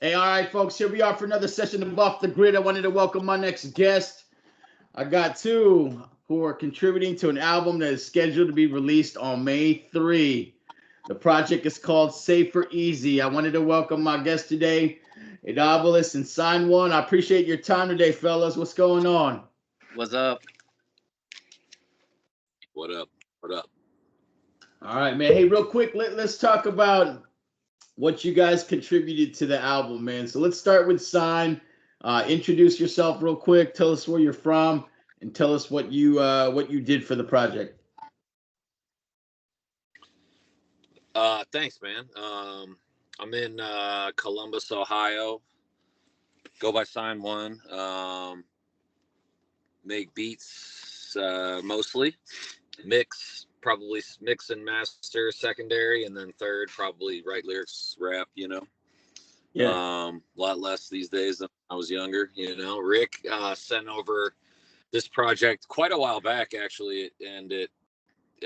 Hey, all right, folks, here we are for another session of Buff the Grid. I wanted to welcome my next guest. I got two who are contributing to an album that is scheduled to be released on May 3. The project is called Safer Easy. I wanted to welcome my guest today, Obelus and Sign One. I appreciate your time today, fellas. What's going on? What's up? What up? What up? All right, man. Hey, real quick, let's talk about what you guys contributed to the album, man. So let's start with Sign. Introduce yourself real quick. Tell us where you're from, and tell us what you did for the project. Thanks, man. I'm in Columbus, Ohio. Go by Sign One. Make beats mostly. Probably mix and master secondary, and then third probably write lyrics, rap. Yeah. A lot less these days than I was younger. Rick sent over this project quite a while back, actually, and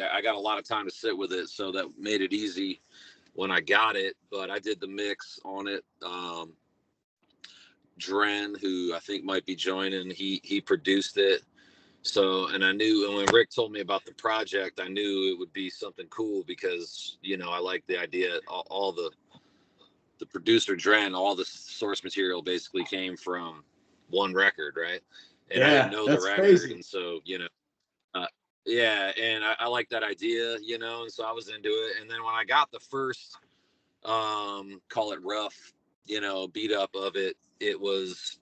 I got a lot of time to sit with it, so that made it easy when I got it. But I did the mix on it. Dren, who I think might be joining, he produced it. So, and I knew, and when Rick told me about the project, I knew it would be something cool because, I like the idea, all the producer Dren, all the source material basically came from one record, right? And I didn't know the record. Crazy. And so, yeah, and I like that idea, and so I was into it. And then when I got the first, call it rough, beat up of it, it was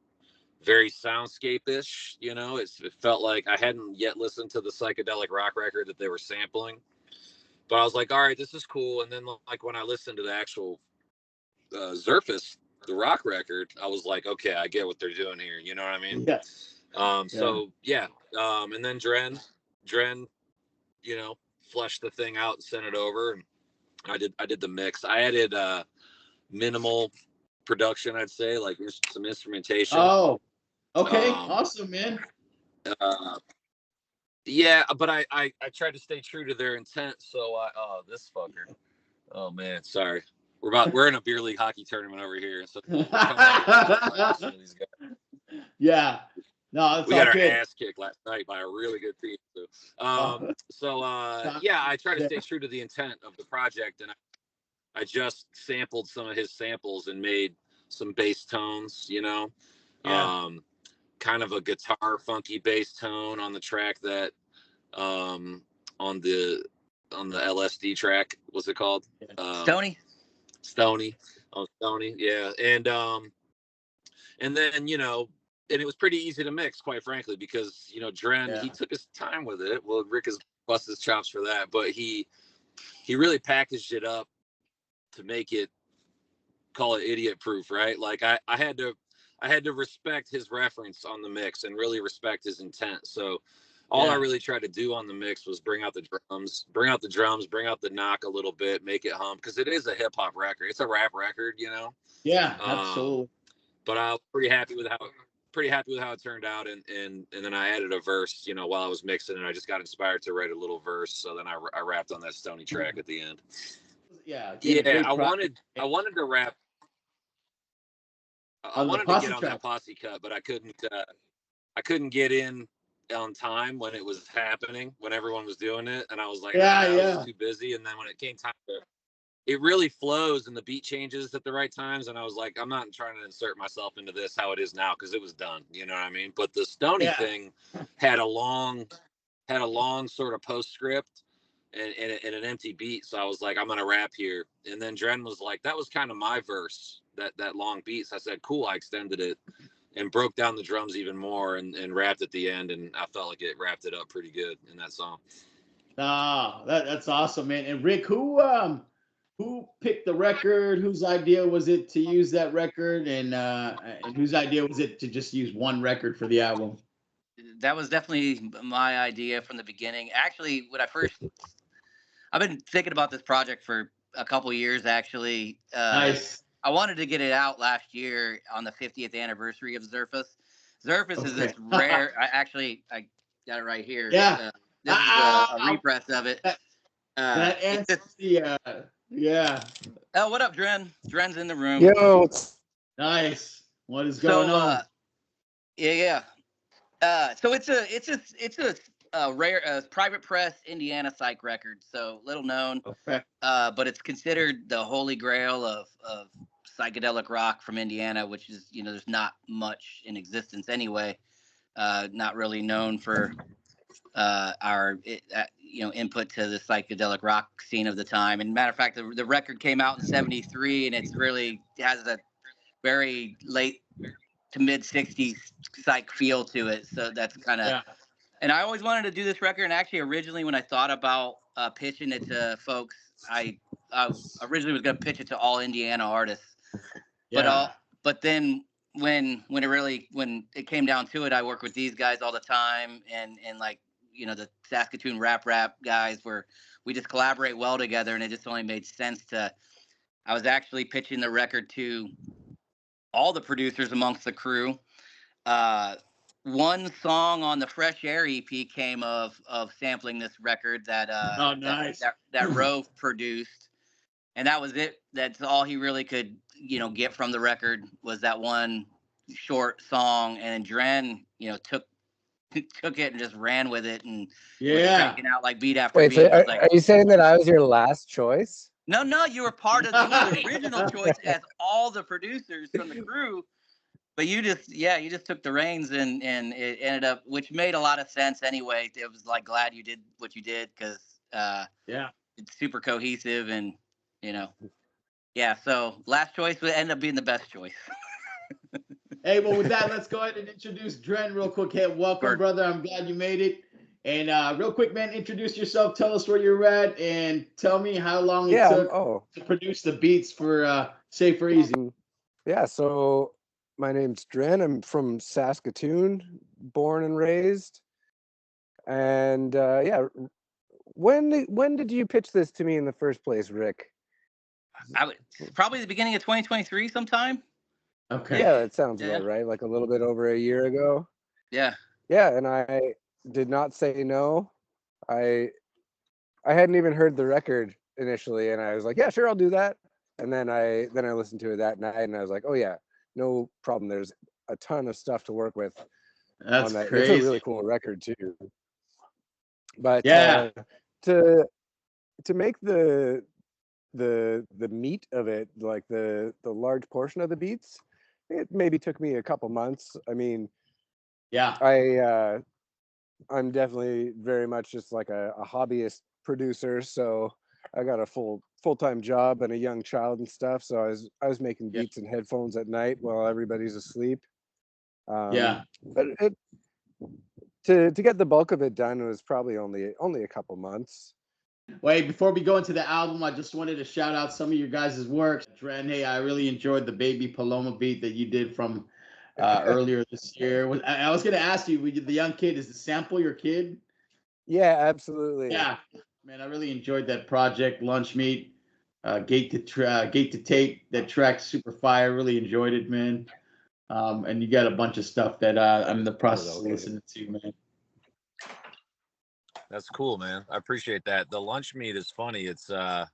very soundscape-ish, it felt like I hadn't yet listened to the psychedelic rock record that they were sampling, but I was like, all right, this is cool. And then like when I listened to the actual Surface, the rock record, I was like, okay, I get what they're doing here, you know what I mean? Yeah. So yeah, and then Dren, fleshed the thing out and sent it over, and I did the mix. I added minimal production, I'd say, like some instrumentation. Oh, okay, awesome, man. Yeah, but I tried to stay true to their intent. So this fucker. Oh man, sorry. We're in a beer league hockey tournament over here, so we're some of these guys. Yeah. No, we got our ass kicked last night by a really good team. So, yeah, I try to stay true to the intent of the project, and I just sampled some of his samples and made some bass tones, kind of a guitar funky bass tone on the track that, on the LSD track, what's it called? Stony. Oh, Stony. Yeah. And then, and it was pretty easy to mix, quite frankly, because, Dren, he took his time with it. Well, Rick has busted his chops for that, but he really packaged it up to make it, call it idiot proof, right? Like I had to respect his reference on the mix and really respect his intent. So all I really tried to do on the mix was bring out the drums, bring out the knock a little bit, make it hum, because it is a hip hop record. It's a rap record, Yeah, absolutely. But I was pretty happy with how it turned out, and then I added a verse, while I was mixing, and I just got inspired to write a little verse. So then I rapped on that Stony track at the end. Yeah, I wanted to rap. I wanted to get on that posse cut, but I couldn't get in on time when it was happening, when everyone was doing it, and I was like, I was too busy. And then when it came time it really flows and the beat changes at the right times, and I was like, I'm not trying to insert myself into this how it is now, because it was done, you know what I mean? But the Stony thing had a long sort of postscript and an empty beat, so I was like, I'm gonna rap here. And then Dren was like, that was kind of my verse, that long beat. So I said, cool. I extended it and broke down the drums even more and rapped at the end, and I felt like it wrapped it up pretty good in that song. That's awesome, man. And Rick, who picked the record? Whose idea was it to use that record, and whose idea was it to just use one record for the album? That was definitely my idea from the beginning. Actually, I've been thinking about this project for a couple years, actually. Nice. I wanted to get it out last year on the 50th anniversary of Surface. Surface is this rare. I got it right here. Yeah. This is a repress of it. That answers yeah. Oh, what up, Dren? Dren's in the room. Yo, Nice. What is So going on? yeah. So it's a rare private press Indiana psych record. So little known, Okay. but it's considered the holy grail of psychedelic rock from Indiana, which is, there's not much in existence anyway. Not really known for our input to the psychedelic rock scene of the time. And matter of fact, the record came out in '73, and it's really has a very late to mid '60s psych feel to it. So that's kind of. Yeah. And I always wanted to do this record. And actually, originally, when I thought about pitching it to folks, I originally was going to pitch it to all Indiana artists. Yeah. But then when it came down to it, I work with these guys all the time, and like the Saskatoon rap guys, where we just collaborate well together, and it just only made sense to. I was actually pitching the record to all the producers amongst the crew. One song on the Fresh Air EP came of sampling this record that Oh, nice. that Rove produced, and that was it. That's all he really could get from the record was that one short song. And Dren took it and just ran with it and was cranking out like beat after Wait, beat. so I was like, are you saying that I was your last choice? no, you were part of the original choice as all the producers from the crew. But you just took the reins and it ended up, which made a lot of sense anyway. It was like glad you did what you did because it's super cohesive and So last choice would end up being the best choice. Hey, well, with that, let's go ahead and introduce Dren real quick. Hey, welcome, brother. I'm glad you made it. And real quick, man, introduce yourself. Tell us where you're at, and tell me how long it took to produce the beats for Safe or Easy. So my name's Dren. I'm from Saskatoon, born and raised. And when did you pitch this to me in the first place, Rick? Probably the beginning of 2023 sometime. Okay. Yeah, that sounds about right. Like a little bit over a year ago. Yeah. Yeah, and I did not say no. I hadn't even heard the record initially, and I was like, yeah, sure, I'll do that. And then I listened to it that night, and I was like, oh yeah, no problem. There's a ton of stuff to work with. That's on that. crazy. It's a really cool record too. But to make the meat of it, like the large portion of the beats, it maybe took me a couple months. I mean, I'm definitely very much just like a hobbyist producer, so I got a full-time job and a young child and stuff, so I was making beats in headphones at night while everybody's asleep. But to get the bulk of it done was probably only a couple months. Wait, before we go into the album, I just wanted to shout out some of your guys' work. Dren, hey, I really enjoyed the Baby Paloma beat that you did from earlier this year. I was going to ask you, the young kid, is the sample your kid? Yeah, absolutely. Yeah, man, I really enjoyed that project, Lunch Meat, Gate to Tape. That track, super fire. Really enjoyed it, man. And you got a bunch of stuff that I'm in the process of listening to, man. That's cool, man. I appreciate that. The Lunch Meat is funny. It's the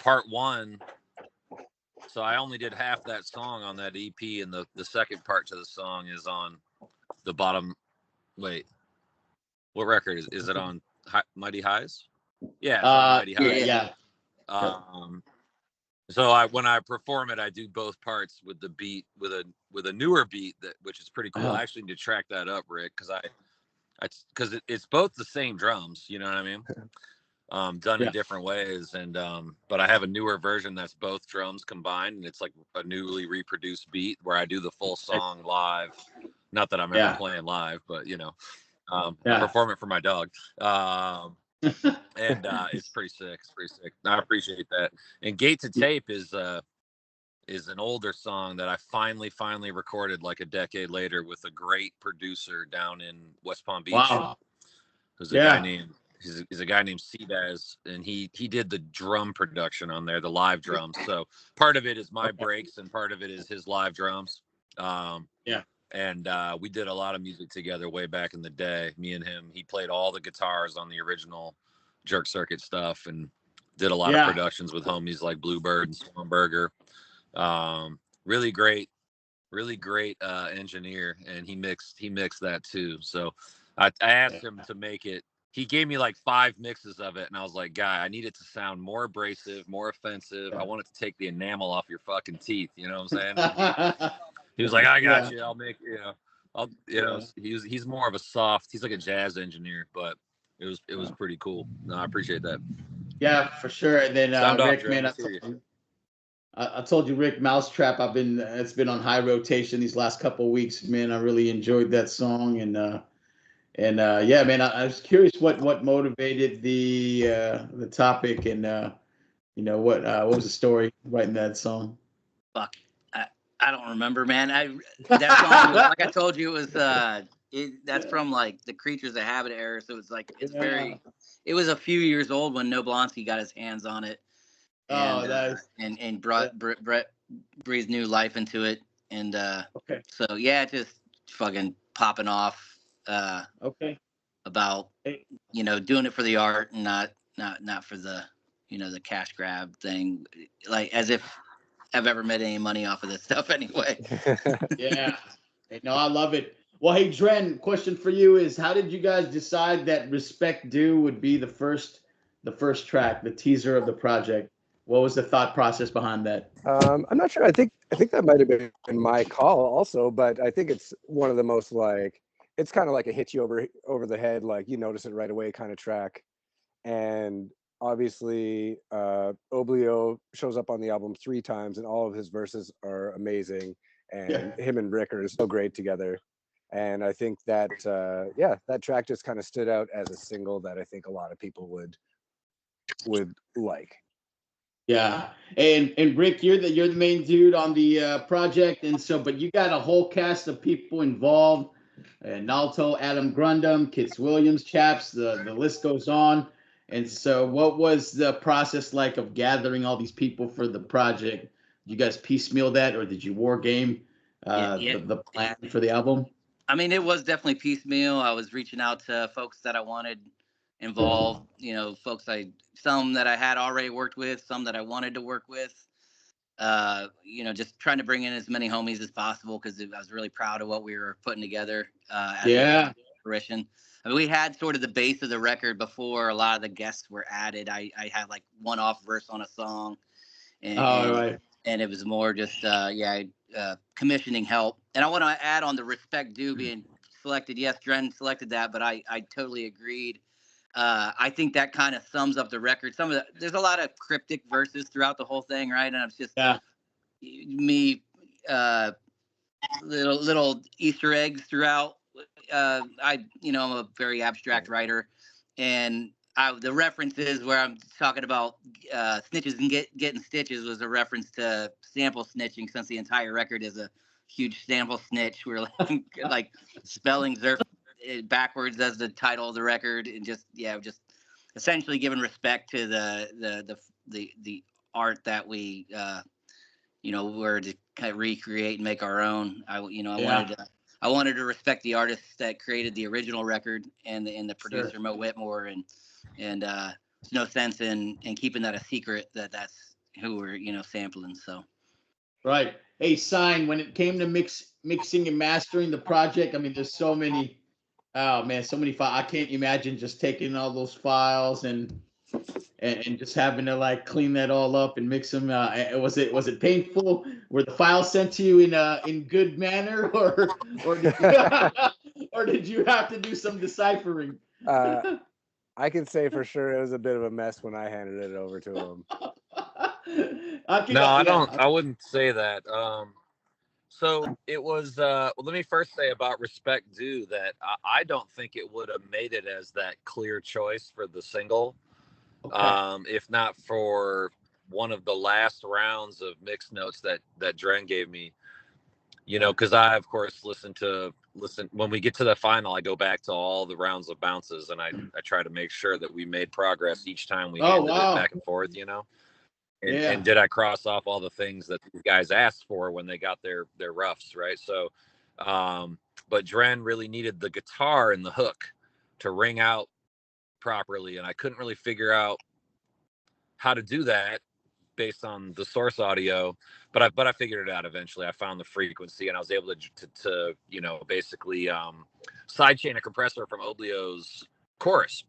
part one. So I only did half that song on that EP, and the second part to the song is on the bottom. Wait, what record is it on? Mighty Highs? Yeah, it's on Mighty Highs. Yeah. So when I perform it, I do both parts with the beat with a newer beat which is pretty cool. I actually need to track that up, Rick, because it's both the same drums, you know what I mean? Done in different ways, and but I have a newer version that's both drums combined, and it's like a newly reproduced beat where I do the full song live. Not that I'm ever playing live, but I perform it for my dog. And it's pretty sick. It's pretty sick. I appreciate that. And Gate to Tape is an older song that I finally recorded like a decade later with a great producer down in West Palm Beach. Wow. Who's a guy named he's a guy named Safrez, and he did the drum production on there, the live drums. So part of it is my breaks and part of it is his live drums. And we did a lot of music together way back in the day. Me and him. He played all the guitars on the original Jerk Circuit stuff and did a lot of productions with homies like Bluebird and Swanberger. really great engineer, and he mixed that too. So I asked him to make it. He gave me like 5 mixes of it, and I was like, guy, I need it to sound more abrasive, more offensive. I want it to take the enamel off your fucking teeth. You know what I'm saying? He was like, I got you. I'll make, he's more of a soft, he's like a jazz engineer, but it was pretty cool. No, I appreciate that. Yeah, for sure. And then Sound off, Rick, Dren. man, I told you, Rick, Mousetrap. It's been on high rotation these last couple of weeks, man. I really enjoyed that song, and yeah, man, I was curious what motivated the topic, and what was the story writing that song? Fuck, I don't remember, man. That song, like I told you, it was that's from like the Creatures of Habit era, so it's like it was a few years old when No Blonsky got his hands on it. And, nice. And brought Brett breathed new life into it, and so yeah, just fucking popping off about doing it for the art and not for the the cash grab thing, like as if I've ever made any money off of this stuff anyway. Yeah, no, I love it. Well, hey, Dren, question for you is, how did you guys decide that Respect Due would be the first track, the teaser of the project? What was the thought process behind that? I'm not sure. I think that might have been my call also, but I think it's one of the most like, it's kind of like a hit you over the head, like you notice it right away kind of track. And obviously, Oblio shows up on the album 3 times, and all of his verses are amazing. And him and Rick are so great together. And I think that that track just kind of stood out as a single that I think a lot of people would like. Yeah, and Rick, you're the main dude on the project, and so, but you got a whole cast of people involved, Nalto, Adam Grundum, Kits Williams, Chaps, the list goes on. And so, what was the process like of gathering all these people for the project? Did you guys piecemeal that, or did you war game the plan for the album? I mean, it was definitely piecemeal. I was reaching out to folks that I wanted involved, some that I had already worked with, some that I wanted to work with, just trying to bring in as many homies as possible, because I was really proud of what we were putting together. Fruition. I mean, we had sort of the base of the record before a lot of the guests were added. I had like one off verse on a song, and it was more just commissioning help. And I want to add on the Respect Due being selected. Yes, Dren selected that, but I totally agreed. I think that kind of sums up the record. There's a lot of cryptic verses throughout the whole thing, right? And it's just me, little Easter eggs throughout. I'm a very abstract writer, and the references where I'm talking about snitches and getting stitches was a reference to sample snitching, since the entire record is a huge sample snitch. We're like spelling Zerf backwards as the title of the record, and just essentially giving respect to the art that we were to kind of recreate and make our own. I wanted to respect the artists that created the original record, and the producer Mo Whitmore, and there's no sense in keeping that a secret that's who we're sampling. So right. Hey, Sign, when it came to mixing and mastering the project, I mean, there's so many. Oh man, so many files. I can't imagine just taking all those files and just having to like clean that all up and mix them. Was it painful? Were the files sent to you in good manner, or did you have to do some deciphering? I can say for sure it was a bit of a mess when I handed it over to him. I wouldn't say that. So it was, well, let me first say about Respect Due that I don't think it would have made it as that clear choice for the single. If not for one of the last rounds of mix notes that Dren gave me, because I, of course, listen when we get to the final, I go back to all the rounds of bounces, and I try to make sure that we made progress each time we handed it back and forth, And did I cross off all the things that these guys asked for when they got their roughs, right? So, but Dren really needed the guitar and the hook to ring out properly, and I couldn't really figure out how to do that based on the source audio, but I figured it out eventually. I found the frequency, and I was able to you know, basically sidechain a compressor from Oblio's chorus.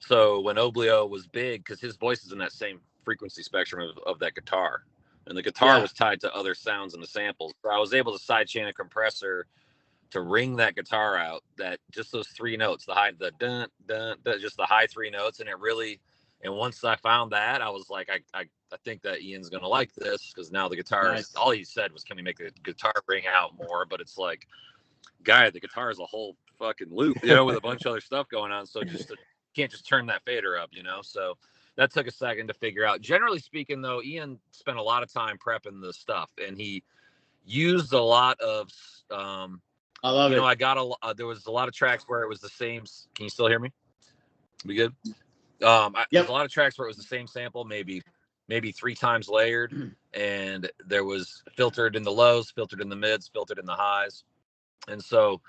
So when Oblio was big, because his voice is in that same frequency spectrum of that guitar, and the guitar was tied to other sounds in the samples, so I was able to sidechain a compressor to ring that guitar out, that just those 3 notes, the high, the dun dun, dun, just the high 3 notes, and it really. And once I found that, I was like, I think that Ian's gonna like this, because now the guitar is, all he said was, can we make the guitar ring out more? But it's like, guy, the guitar is a whole fucking loop, you know, with a bunch of other stuff going on. So just can't just turn that fader up, you know. So that took a second to figure out. Generally speaking, though, Ian spent a lot of time prepping the stuff, and he used a lot of. I love it. You know, I got there was a lot of tracks where it was the same. Can you still hear me? We good? There's a lot of tracks where it was the same sample, maybe 3 times layered, and there was filtered in the lows, filtered in the mids, filtered in the highs. And so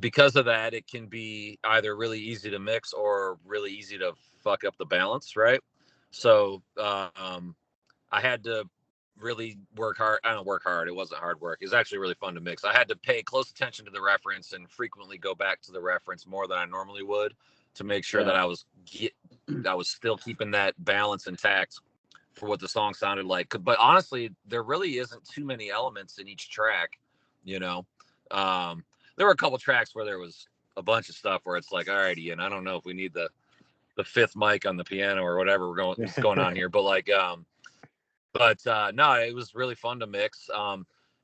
because of that, it can be either really easy to mix or really easy to fuck up the balance, right? So I had to really work hard. I don't work hard. It wasn't hard work. It was actually really fun to mix. I had to pay close attention to the reference and frequently go back to the reference more than I normally would, to make sure that I was still keeping that balance intact for what the song sounded like. But honestly, there really isn't too many elements in each track, you know. There were a couple tracks where there was a bunch of stuff where it's like, all right, Ian, I don't know if we need the 5th mic on the piano or whatever is going on here, but like, no, it was really fun to mix.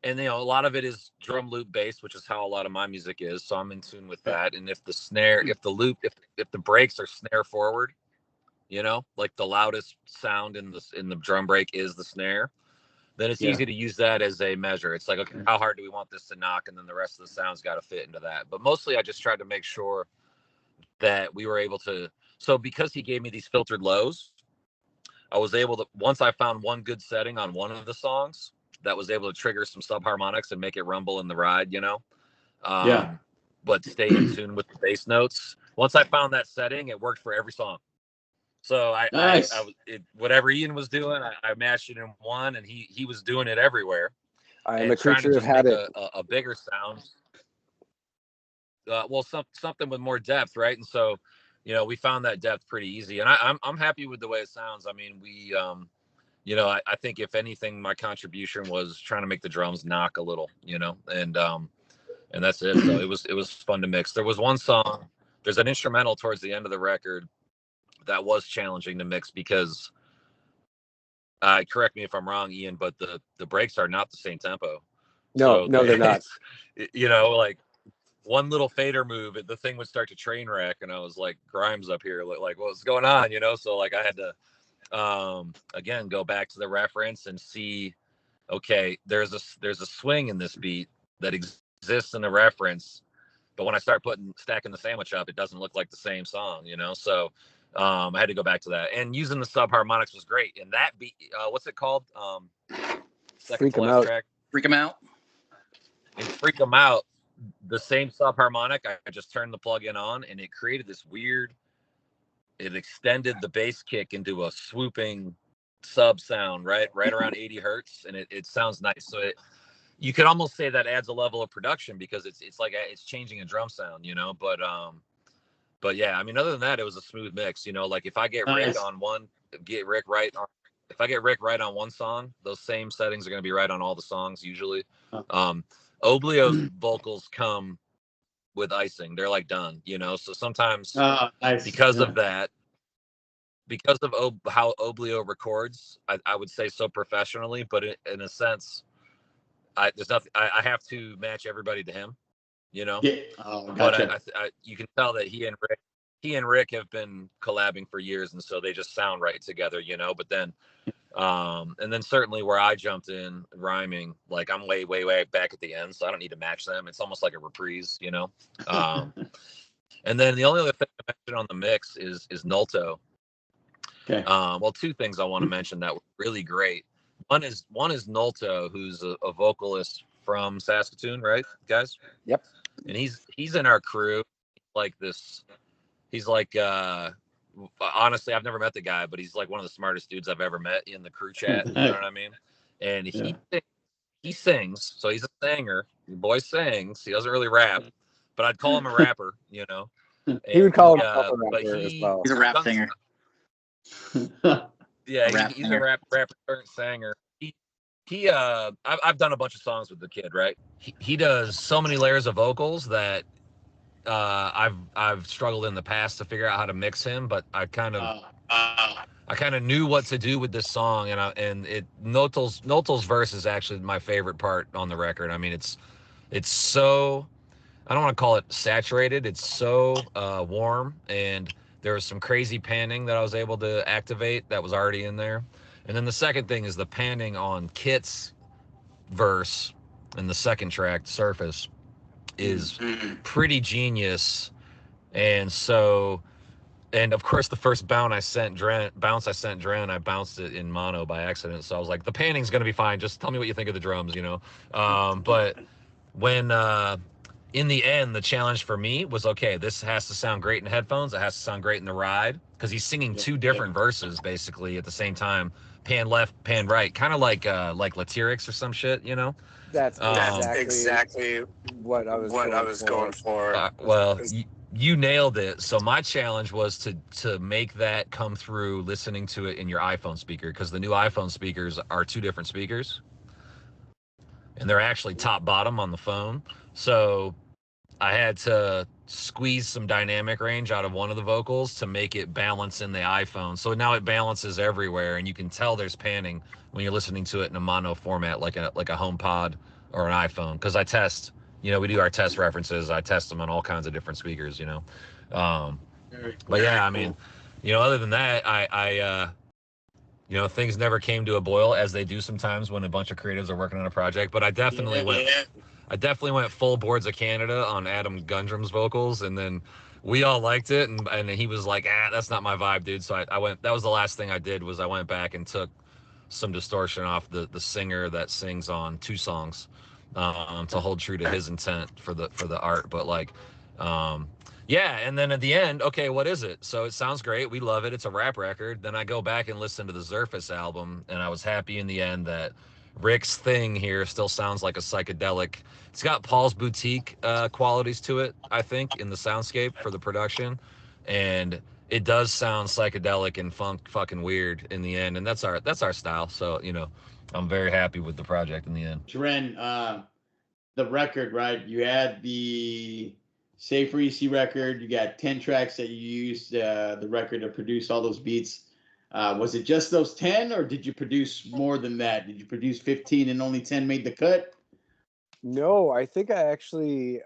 And you know, a lot of it is drum loop based, which is how a lot of my music is. So I'm in tune with that. And if the snare, if the loop, if the breaks are snare forward, you know, like the loudest sound in the drum break is the snare, then it's easy to use that as a measure. It's like, okay, how hard do we want this to knock? And then the rest of the sound's got to fit into that. But mostly I just tried to make sure that we were able to. So because he gave me these filtered lows, I was able to, once I found one good setting on one of the songs, that was able to trigger some subharmonics and make it rumble in the ride, you know? But stay in tune with the bass notes. Once I found that setting, it worked for every song. So whatever Ian was doing, I matched it in one, and he was doing it everywhere. I am a creature of habit. A bigger sound. Something with more depth, right? And so, you know, we found that depth pretty easy, and I'm happy with the way it sounds. I mean, we, you know, I think if anything, my contribution was trying to make the drums knock a little, you know, and that's it. So it was fun to mix. There was one song. There's an instrumental towards the end of the record that was challenging to mix because, correct me if I'm wrong, Ian, but the breaks are not the same tempo. No, they're not. You know, like one little fader move, the thing would start to train wreck, and I was like, Grimes up here, like what's going on, you know? So like I had to again go back to the reference and see, okay, there's a swing in this beat that exists in the reference, but when I start stacking the sandwich up, it doesn't look like the same song, you know? So I had to go back to that, and using the subharmonics was great. And that beat, what's it called? Second to last track. Freak 'em out. And Freak 'em out, the same subharmonic, I just turned the plug-in on, and it created this weird, it extended the bass kick into a swooping sub sound, right around 80 hertz, and it sounds nice. So you could almost say that adds a level of production, because it's like it's changing a drum sound, you know. But yeah, I mean, other than that, it was a smooth mix, you know. Like if I get Rick on one, if I get Rick right on one song, those same settings are going to be right on all the songs usually. Oblio's vocals come with icing; they're like done, you know. So sometimes because of that, because of how Oblio records, I would say so professionally, but in a sense, there's nothing. I have to match everybody to him, you know. Yeah. Gotcha. But you can tell that he and Rick have been collabing for years, and so they just sound right together, you know. But then, and then certainly where I jumped in rhyming, like I'm way back at the end, so I don't need to match them. It's almost like a reprise, you know. And then the only other thing I mentioned on the mix is Nulto. Okay. Well, 2 things I want to mention that were really great. One is Nulto, who's a vocalist from Saskatoon, right, guys? Yep. And he's in our crew. Like this, he's like honestly, I've never met the guy, but he's like one of the smartest dudes I've ever met in the crew chat. You know what I mean? And he sings, so he's a singer. The boy sings. He doesn't really rap, but I'd call him a rapper. You know. He would call himself a rapper as well. He's a rap singer. Yeah, he's a rapper turned singer. I've done a bunch of songs with the kid, right? He does so many layers of vocals that I've struggled in the past to figure out how to mix him, but I kind of knew what to do with this song, and Notel's verse is actually my favorite part on the record. I mean, it's so, I don't want to call it saturated. It's so warm, and there was some crazy panning that I was able to activate that was already in there. And then the second thing is the panning on Kit's verse in the second track, Surface, is pretty genius. And so, and of course, the first bounce I sent Dren, I bounced it in mono by accident. So I was like, the panning's going to be fine. Just tell me what you think of the drums, you know? But when, in the end, the challenge for me was, okay, this has to sound great in headphones. It has to sound great in the ride, because he's singing two different verses basically at the same time, pan left, pan right, kind of like Latyrix or some shit, you know? That's exactly what I was going for. Well, you nailed it. So my challenge was to make that come through listening to it in your iPhone speaker, because the new iPhone speakers are two different speakers, and they're actually top bottom on the phone. So I had to squeeze some dynamic range out of one of the vocals to make it balance in the iPhone. So now it balances everywhere, and you can tell there's panning when you're listening to it in a mono format, like a HomePod or an iPhone. Because I test, you know, we do our test references. I test them on all kinds of different speakers, you know. But yeah, I mean, you know, other than that, I you know, things never came to a boil, as they do sometimes when a bunch of creatives are working on a project. But I definitely went full Boards of Canada on Adam Gundrum's vocals, and then we all liked it, and he was like, that's not my vibe, dude. So I went, that was the last thing I did, was I went back and took some distortion off the singer that sings on two songs, to hold true to his intent for the art. But like, yeah, and then at the end, okay, what is it? So it sounds great. We love it. It's a rap record. Then I go back and listen to the Surface album, and I was happy in the end that Rick's thing here still sounds like a psychedelic. It's got Paul's Boutique qualities to it, I think, in the soundscape for the production. And it does sound psychedelic and fucking weird in the end. And that's our style. So, you know, I'm very happy with the project in the end. Dren, the record, right? You had the Safrez record. You got 10 tracks that you used the record to produce all those beats. Was it just those 10, or did you produce more than that? Did you produce 15 and only 10 made the cut? No, I think I actually,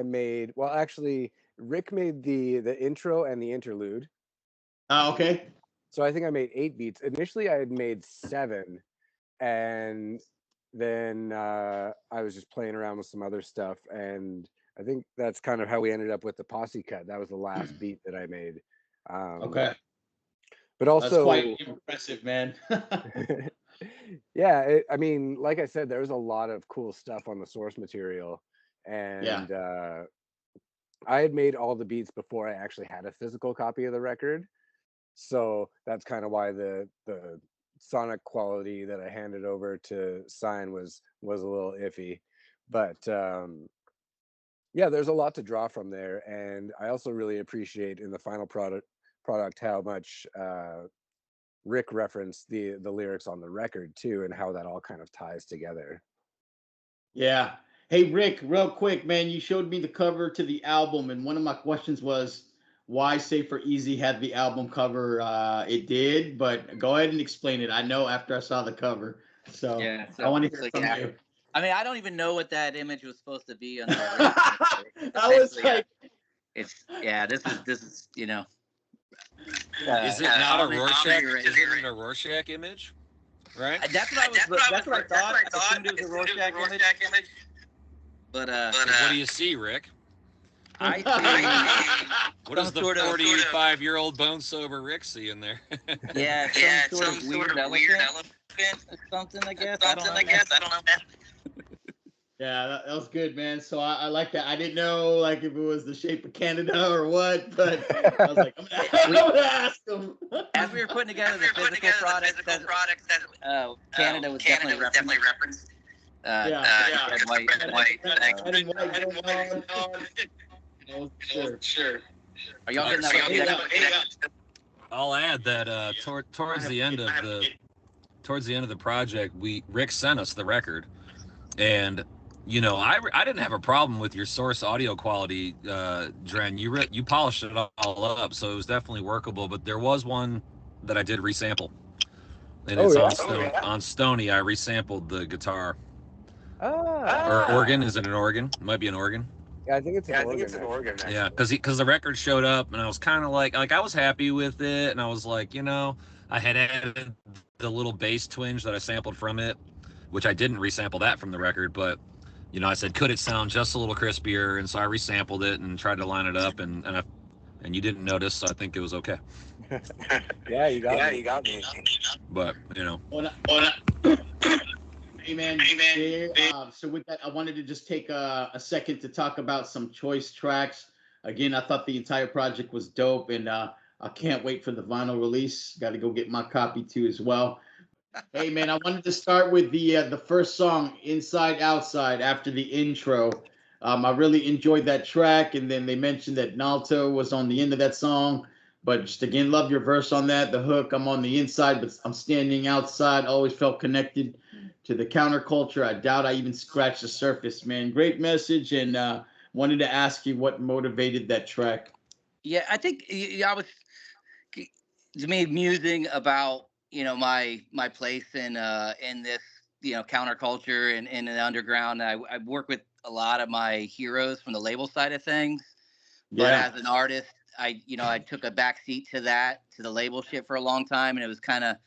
made, well, actually, Rick made the intro and the interlude. Okay. So I think I made 8 beats. Initially, I had made 7, and then I was just playing around with some other stuff, and I think that's kind of how we ended up with the posse cut. That was the last beat that I made. Okay. But also, that's quite impressive, man. Yeah, I mean, like I said, there was a lot of cool stuff on the source material, and I had made all the beats before I actually had a physical copy of the record, so that's kind of why the sonic quality that I handed over to Sign was a little iffy. But yeah, there's a lot to draw from there, and I also really appreciate in the final product how much Rick referenced the lyrics on the record too, and how that all kind of ties together. Yeah. Hey, Rick, real quick, man, you showed me the cover to the album, and one of my questions was why Safer Easy had the album cover. It did, but go ahead and explain it. I know after I saw the cover, so, yeah, I want to hear from you. I mean, I don't even know what that image was supposed to be on the I was like, this is you know. Is it not a Rorschach? Is it a Rorschach image? Right. That's what I thought. I assumed it was a Rorschach image. But what do you see, Rick? I see. What does the 45-year-old bone sober Rick see in there? Yeah, some sort of weird elephant or something. I guess. I don't know. Yeah, that was good, man. So I like that. I didn't know like if it was the shape of Canada or what, but I was like, I'm gonna ask him. As we were putting together the physical product, Canada was definitely referenced. Red, white. Red and white going on. Oh, sure. Are y'all getting that? I'll add that towards the end of the project, Rick sent us the record, and I didn't have a problem with your source audio quality, Dren. You polished it all up, so it was definitely workable. But there was one that I did resample, and it's on Stony. I resampled the guitar or organ. Is it an organ? It might be an organ. Yeah, I think it's an organ. Yeah, because the record showed up, and I was kind of like I was happy with it, and I was like, I had added the little bass twinge that I sampled from it, which I didn't resample that from the record, but I said, could it sound just a little crispier? And so I resampled it and tried to line it up, and you didn't notice, so I think it was okay. Yeah, you got me. But Hey man. So with that, I wanted to just take a second to talk about some choice tracks. Again, I thought the entire project was dope, and I can't wait for the vinyl release. Got to go get my copy too as well. Hey man, I wanted to start with the first song, Inside Outside, after the intro. I really enjoyed that track, and then they mentioned that Nalto was on the end of that song. But just again, love your verse on that. The hook, I'm on the inside, but I'm standing outside. Always felt connected to the counterculture. I doubt I even scratched the surface, man. Great message, and wanted to ask you what motivated that track. Yeah, I think I was, to me, musing about my place in this counterculture and in the underground. I work with a lot of my heroes from the label side of things, but as an artist, I took a backseat to the label shit for a long time, and it was kind of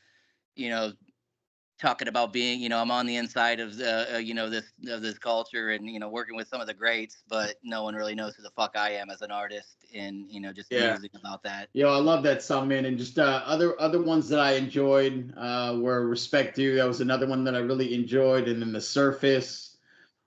talking about being I'm on the inside of the this culture and working with some of the greats, but no one really knows who the fuck I am as an artist, and just musing about that. I love that song, man. And just other ones that I enjoyed were Respect Due. That was another one that I really enjoyed, and then The Surface.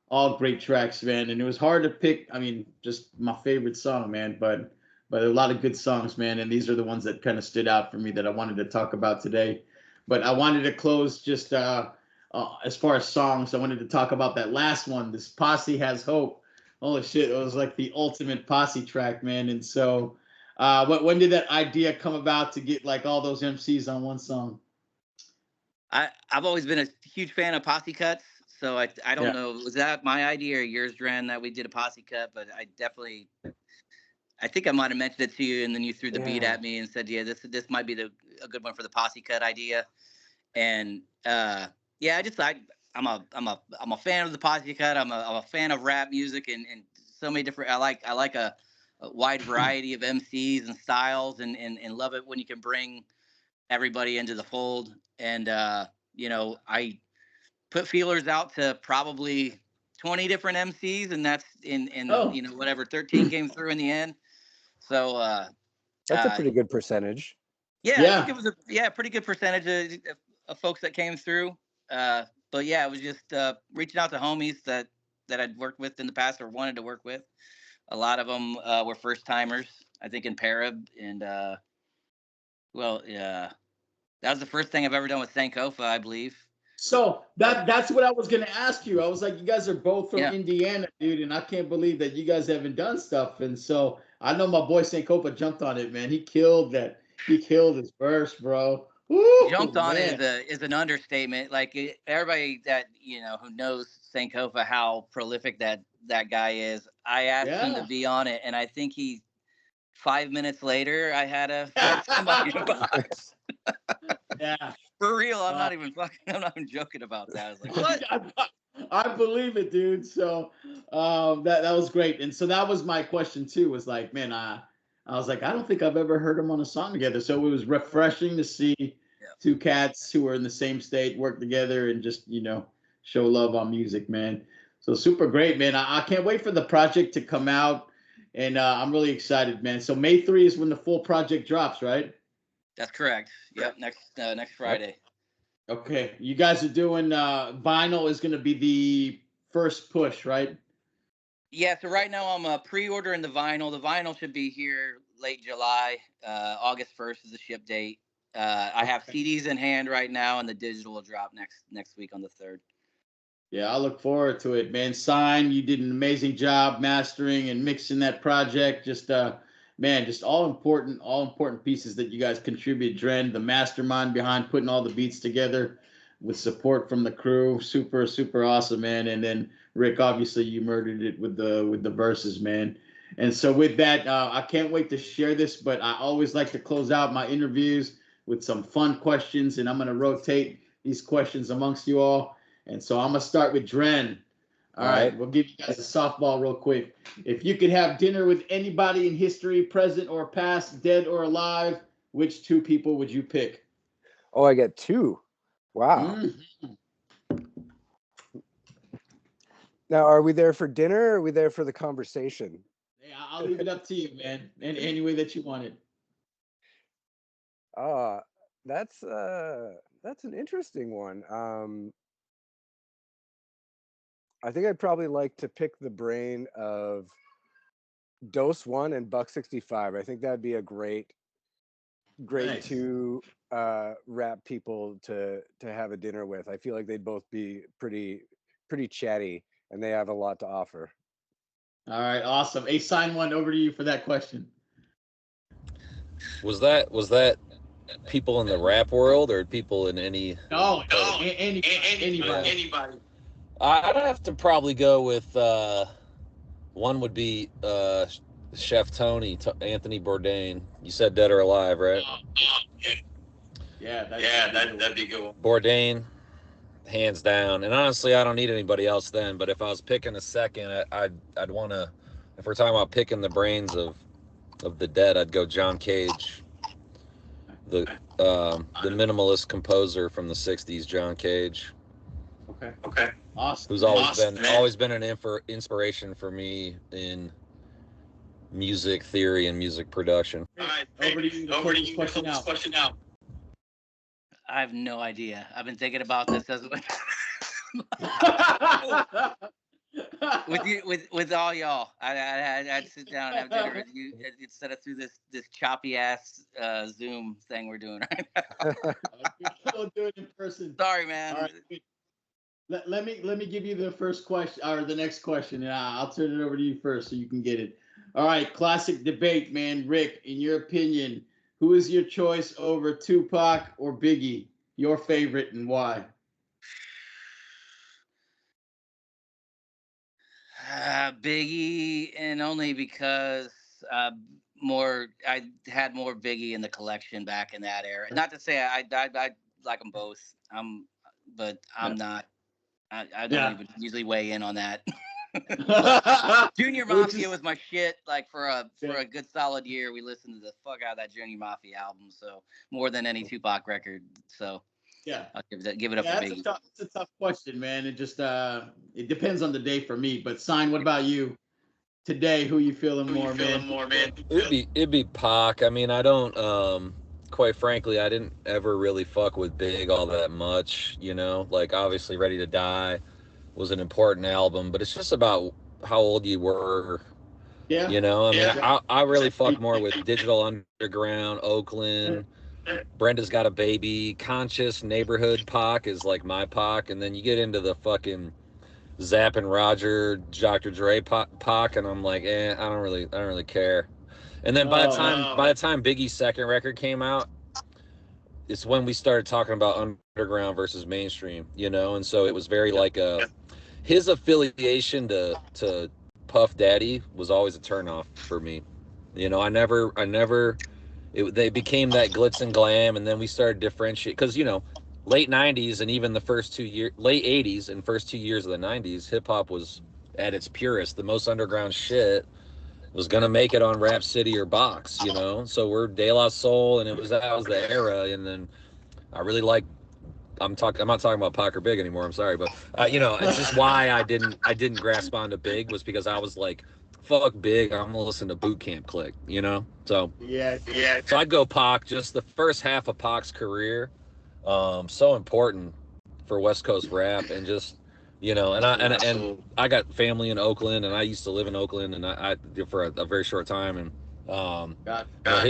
All great tracks, man. And it was hard to pick. I mean, just my favorite song, man. But a lot of good songs, man. And these are the ones that kind of stood out for me that I wanted to talk about today. But I wanted to close just as far as songs. I wanted to talk about that last one, this Posse Has Hope. Holy shit, it was like the ultimate Posse track, man. And so when did that idea come about to get like all those MCs on one song? I've always been a huge fan of posse cuts. So I don't know, was that my idea or yours, Dren, that we did a posse cut? But I think I might have mentioned it to you, and then you threw the beat at me and said, "Yeah, this might be a good one for the posse cut idea." And I'm a fan of the posse cut. I'm a fan of rap music and so many different. I like a wide variety of MCs and styles, and love it when you can bring everybody into the fold. And I put feelers out to probably 20 different MCs, and that's in whatever 13 came through in the end. So that's a pretty good percentage. I think it was a pretty good percentage of folks that came through. But yeah, it was just reaching out to homies that I'd worked with in the past or wanted to work with. A lot of them were first timers, I think, in Parab, and that was the first thing I've ever done with Sankofa, I believe. So that's what I was gonna ask you. I was like, you guys are both from Indiana, dude, and I can't believe that you guys haven't done stuff. And so I know my boy Sankofa jumped on it, man. He killed that. He killed his verse, bro. Woo, jumped on it is an understatement. Like everybody that who knows Sankofa, how prolific that guy is. I asked him to be on it, and I think 5 minutes later, I had a in my inbox. Yeah. For real, I'm not even joking about that. I was like, what? I believe it, dude. So that was great. And so that was my question too, was like, man, I was like, I don't think I've ever heard them on a song together. So it was refreshing to see two cats who are in the same state work together and just, show love on music, man. So super great, man. I can't wait for the project to come out. And I'm really excited, man. So May 3 is when the full project drops, right? That's correct. Yep, next Friday. Okay, you guys are doing vinyl is going to be the first push, right? Yeah, so right now I'm pre-ordering the vinyl. The vinyl should be here late July. August 1st is the ship date. I have CDs in hand right now, and the digital will drop next week on the 3rd. Yeah, I look forward to it, man. Sign, you did an amazing job mastering and mixing that project. Just man, just all important pieces that you guys contribute. Dren, the mastermind behind putting all the beats together with support from the crew. Super, super awesome, man. And then Rick, obviously you murdered it with the verses, man. And so with that, I can't wait to share this, but I always like to close out my interviews with some fun questions, and I'm gonna rotate these questions amongst you all. And so I'm going to start with Dren. All right. We'll give you guys a softball real quick. If you could have dinner with anybody in history, present or past, dead or alive, which 2 people would you pick? Oh, I get 2. Wow. Now, are we there for dinner or are we there for the conversation? Hey, I'll leave it up to you, man. In any way that you want it. That's an interesting one. I think I'd probably like to pick the brain of Dose One and Buck 65. I think that'd be a great Nice. 2 rap people to have a dinner with. I feel like they'd both be pretty chatty, and they have a lot to offer. All right, awesome. Hey, Sign One, over to you for that question. Was that people in the rap world or people in any? No, anybody. I'd have to probably go with one would be Chef Tony, Anthony Bourdain. You said dead or alive, right? Yeah, that'd be good. Bourdain, hands down. And honestly, I don't need anybody else then. But if I was picking a second, I'd want to. If we're talking about picking the brains of the dead, I'd go John Cage, the minimalist composer from the '60s, John Cage. Okay. Awesome. Who's always been an inspiration for me in music theory and music production. All right, over to you. Over to you. Question out. I have no idea. I've been thinking about this as with all y'all. I'd sit down and have dinner with you instead of through this choppy ass Zoom thing we're doing right now. We'll do it in person. Sorry, man. All right. Let me give you the first question or the next question, and I'll turn it over to you first so you can get it. All right, classic debate, man. Rick, in your opinion, who is your choice over Tupac or Biggie? Your favorite and why? Biggie, and only because I had more Biggie in the collection back in that era. Not to say I like them both. But I'm not. I don't even usually weigh in on that. Junior Mafia was my shit. Like for a good solid year, we listened to the fuck out of that Junior Mafia album. So more than any Tupac record. So yeah, I'll give it up for Biggie. It's a tough question, man. It just it depends on the day for me. But Sign, what about you? Today, who you feeling more, man? It'd be Pac. I mean, I don't. Quite frankly, I didn't ever really fuck with Big all that much, you know, like obviously Ready to Die was an important album, but it's just about how old you were. Yeah. You know, I mean, I really fuck more with Digital Underground, Oakland, Brenda's Got a Baby, Conscious, Neighborhood Pac is like my Pac, and then you get into the fucking Zapp and Roger, Dr. Dre Pac, and I'm like, I don't really care. And then by the time Biggie's second record came out, it's when we started talking about underground versus mainstream, you know. And so it was very like his affiliation to Puff Daddy was always a turnoff for me. You know, they became that glitz and glam, and then we started differentiate because, you know, late 90s and even late 80s and first 2 years of the 90s, hip hop was at its purest. The most underground shit was gonna make it on Rap City or Box, you know. So we're De La Soul, and that was the era. And then I really like. I'm not talking about Pac or Big anymore. I'm sorry, but you know, it's just why I didn't grasp onto Big was because I was like, fuck Big, I'm gonna listen to Boot Camp Click, you know. So yeah. So I'd go Pac. Just the first half of Pac's career, so important for West Coast rap, and just You know, and I got family in Oakland, and I used to live in Oakland, and I for a very short time, and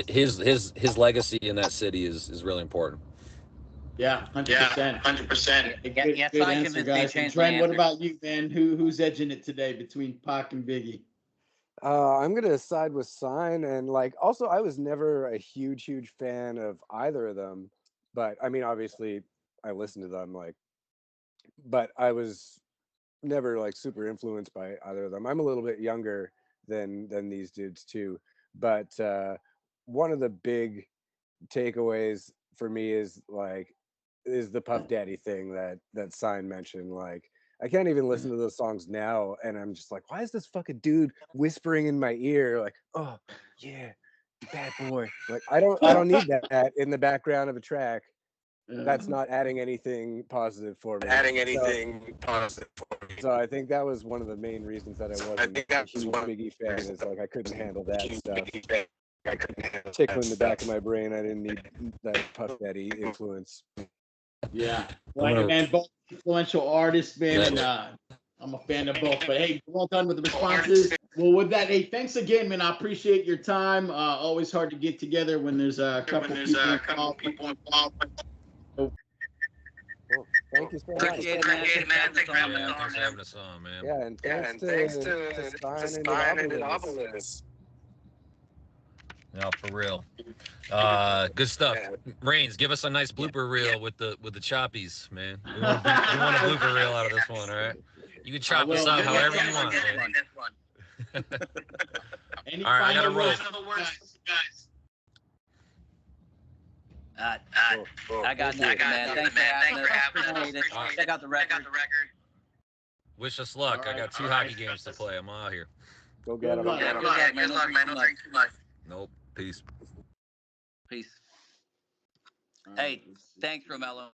his legacy in that city is really important. Yeah, 100%. 100%. Yeah, Good Sign answer, convinced me to guys. And change my Dren, what answer. about you, man? Who's edging it today between Pac and Biggie? I'm gonna side with Sign, and like also I was never a huge fan of either of them, but I mean obviously I listened to them like, but I was never like super influenced by either of them. I'm a little bit younger than these dudes too, but one of the big takeaways for me is the Puff Daddy thing that Sign mentioned. Like I can't even listen to those songs now, and I'm just like, why is this fucking dude whispering in my ear like, oh yeah, bad boy? Like I don't need that in the background of a track. That's not adding anything positive for me. So I think that was one of the main reasons that I wasn't a huge Biggie fan. Is like I couldn't handle that stuff. Tickling the back of my brain. I didn't need that Puff Daddy influence. Yeah. Well, man, both influential artists, man, and I'm a fan of both. But hey, well done with the responses. Well, with that, hey, thanks again, man. I appreciate your time. Always hard to get together when there's a couple people involved. Cool. Thank you so much. Appreciate it, man. Thanks for having us on, man. Yeah, and thanks to Sign and Obelus. No, for real. Good stuff. Reigns, give us a nice blooper reel with the choppies, man. We want a blooper reel out of this one, all right? You can chop this up however you want, man. All right, I gotta roll. guys. I got nothing, man. Thanks for having us. Check out the record. Wish us luck. I got 2 hockey games to play. I'm out here. Go get them. Good luck, man. Don't drink too much. Nope. Peace. Peace. Hey, thanks, Romello.